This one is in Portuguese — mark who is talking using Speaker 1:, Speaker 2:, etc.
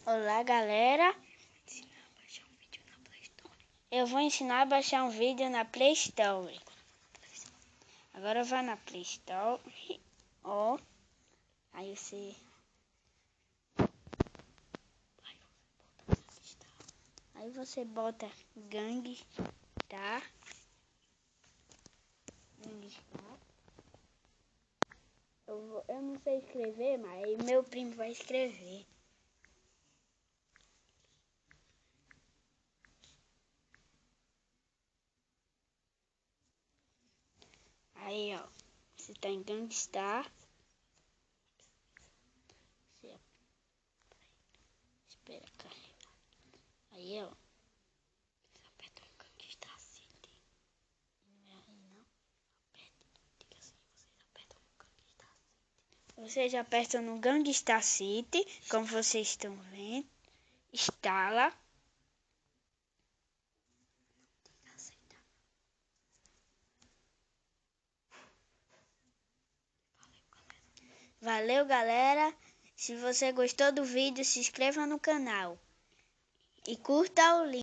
Speaker 1: Olá, galera. Eu vou ensinar a baixar um vídeo na Play Store. Agora vá na Play Store. Ó. Aí você bota Gangstar. Eu não sei escrever, mas meu primo vai escrever. Aí, ó. Você tá em Gangstar. Espera, carregar. Aí, ó. Você aperta no Gangstar City. Não é aí, não. Diga assim, vocês apertam no Gangstar City, como vocês estão vendo. Instala. Valeu, galera. Se você gostou do vídeo, se inscreva no canal e curta o link.